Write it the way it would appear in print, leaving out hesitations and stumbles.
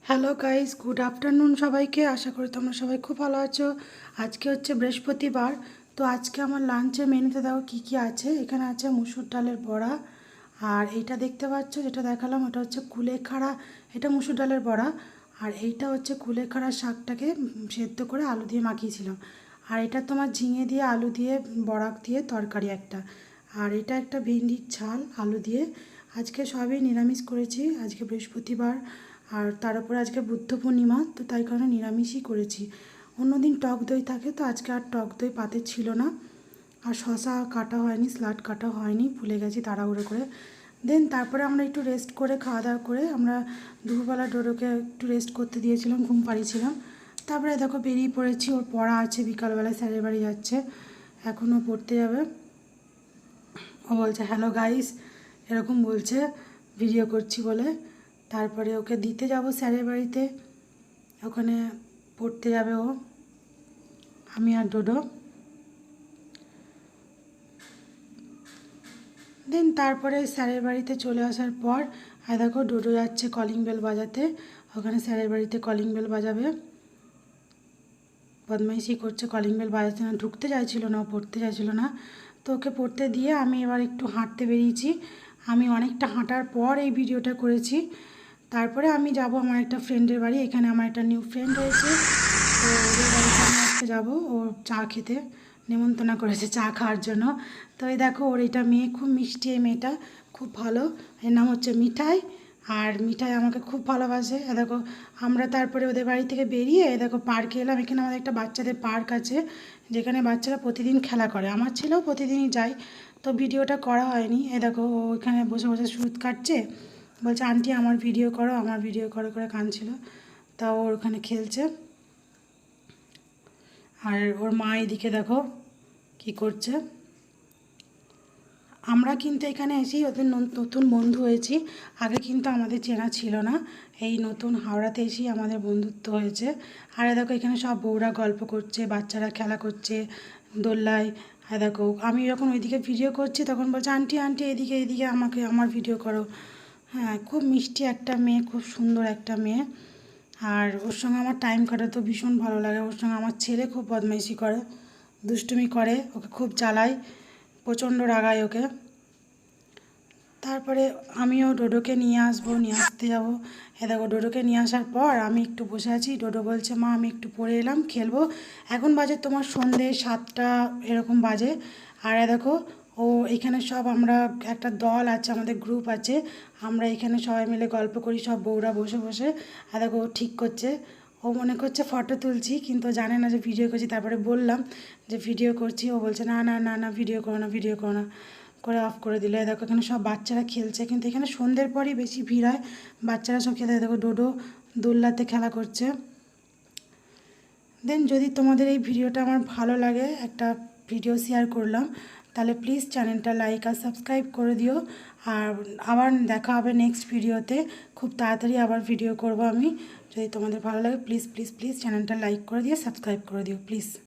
Hello guys, good afternoon সবাইকে। আশা করি তোমরা সবাই খুব ভালো আছো। আজকে হচ্ছে বৃহস্পতিবার। তো আজকে আমার লাঞ্চে মেনুতে দেখো কী কী আছে। এখানে আছে মুসুর ডালের বড়া, আর এইটা দেখতে পাচ্ছ যেটা দেখালাম ওটা হচ্ছে কুলেখাড়া, এটা মুসুর ডালের বড়া। আর এইটা হচ্ছে কুলেখাড়া শাকটাকে সেদ্ধ করে আলু দিয়ে মাখিয়েছিলাম। আর এটা তোমার ঝিঙে দিয়ে আলু দিয়ে বড়া দিয়ে তরকারি একটা। আর এটা একটা ভেন্ডির ঝাল আলু দিয়ে। আজকে সবই নিরামিষ করেছি, আজকে বৃহস্পতিবার। আর তার উপরে আজকে বুদ্ধ পূর্ণিমা, তো তাই কারণে নিরামিষই করেছি। অন্যদিন টক দই থাকে, তো আজকে আর টক দই পাতে ছিল না। আর শশা কাটা হয়নি, স্লাড কাটা হয়নি, ভুলে গেছি তাড়াহুড়ো করে। দেন তারপরে আমরা একটু রেস্ট করে খাওয়া দাওয়া করে আমরা দুপুরবেলা ডোডোকে একটু রেস্ট করতে দিয়েছিলাম, ঘুম পাড়িয়েছিলাম। তারপরে দেখো বেরিয়ে পড়েছি, ওর পড়া আছে, বিকালবেলায় স্যারের বাড়ি যাচ্ছে, এখনও পড়তে যাবে। ও বলছে হ্যালো গাইস, এরকম বলছে ভিডিও করছি বলে। তারপরে ওকে দিতে যাব স্যারের বাড়িতে, ওখানে পড়তে যাবে ও, আমি আর ডোডো। দেন তারপরে স্যারের বাড়িতে চলে আসার পর দেখো ডোডো যাচ্ছে কলিং বেল বাজাতে, ওখানে স্যারের বাড়িতে কলিং বেল বাজাবে। বদমাইশি করছে, কলিং বেল বাজাতে না, ঢুকতে চাইছিল না, ও পড়তে চাইছিল না। তো ওকে পড়তে দিয়ে আমি এবার একটু হাঁটতে বেরিয়েছি। আমি অনেকটা হাঁটার পর এই ভিডিওটা করেছি। তারপরে আমি যাব আমার একটা ফ্রেন্ডের বাড়ি, এখানে আমার একটা নিউ ফ্রেন্ড হয়েছে, তো ওদের বাড়িতে আমি আজকে যাবো ও চা খেতে, নেমন্তন্ন করেছে চা খাওয়ার জন্য। তো এই দেখো ওর এটা মেয়ে, খুব মিষ্টি এই মেয়েটা, খুব ভালো। এর নাম হচ্ছে মিঠাই। আর মিঠাই আমাকে খুব ভালোবাসে। দেখো আমরা তারপরে ওদের বাড়ি থেকে বেরিয়ে দেখো পার্কে এলাম। এখানে আমাদের একটা বাচ্চাদের পার্ক আছে, যেখানে বাচ্চারা প্রতিদিন খেলা করে, আমার ছেলেও প্রতিদিনই যায়। তো ভিডিওটা করা হয়নি। দেখো ও এখানে বসে বসে সুদ কাটছে, বলছে আন্টি আমার ভিডিও করো, আমার ভিডিও করে করে কাঁদছিল। তা ওর ওখানে খেলছে। আর ওর মা এদিকে দেখো কি করছে। আমরা কিন্তু এখানে এসেই ওদের নতুন বন্ধু হয়েছি, আগে কিন্তু আমাদের চেনা ছিল না। এই নতুন হাওড়াতে এসেই আমাদের বন্ধুত্ব হয়েছে। আর দেখো এখানে সব বউরা গল্প করছে, বাচ্চারা খেলা করছে দোলনায়। আর দেখো আমি যখন ওইদিকে ভিডিও করছি তখন বলছে আন্টি আন্টি এদিকে এদিকে আমাকে আমার ভিডিও করো। হ্যাঁ, খুব মিষ্টি একটা মেয়ে, খুব সুন্দর একটা মেয়ে। আর ওর সঙ্গে আমার টাইম কাটাতেও ভীষণ ভালো লাগে। ওর সঙ্গে আমার ছেলে খুব বদমাইশি করে, দুষ্টুমি করে, ওকে খুব জ্বালায়, প্রচণ্ড রাগায় ওকে। তারপরে আমিও ডোডোকে নিয়ে আসবো, নিয়ে আসতে যাবো। দেখো ডোডোকে নিয়ে আসার পর আমি একটু বসে আছি, ডোডো বলছে মা আমি একটু পড়ে এলাম, খেলবো। এখন বাজে তোমার সন্ধে 7টা এরকম বাজে। আর দেখো ও এখানে সব আমরা একটা দল আছে, আমাদের গ্রুপ আছে, আমরা এখানে সবাই মিলে গল্প করি, সব বউরা বসে বসে। দেখো ও ঠিক করছে, ও মনে করছে ফটো তুলছি, কিন্তু জানে না যে ভিডিও করছি। তারপরে বললাম যে ভিডিও করছি, ও বলছে না না না না ভিডিও করো না, ভিডিও করো না, করে অফ করে দিলে। দেখো এখানে সব বাচ্চারা খেলছে, কিন্তু এখানে সন্ধ্যের পরই বেশি ভিড় হয়, বাচ্চারা সব খেলে। দেখো ডোডো দোলনাতে খেলা করছে। দেন যদি তোমাদের এই ভিডিওটা আমার ভালো লাগে, একটা ভিডিও শেয়ার করলাম, তাহলে প্লিজ চ্যানেলটা লাইক আর সাবস্ক্রাইব করে দিও। আর আবার দেখা হবে নেক্সট ভিডিওতে, খুব তাড়াতাড়ি আবার ভিডিও করব আমি। যদি তোমাদের ভালো লাগে প্লিজ প্লিজ প্লিজ চ্যানেলটা লাইক করে দিও, সাবস্ক্রাইব করে দিও প্লিজ।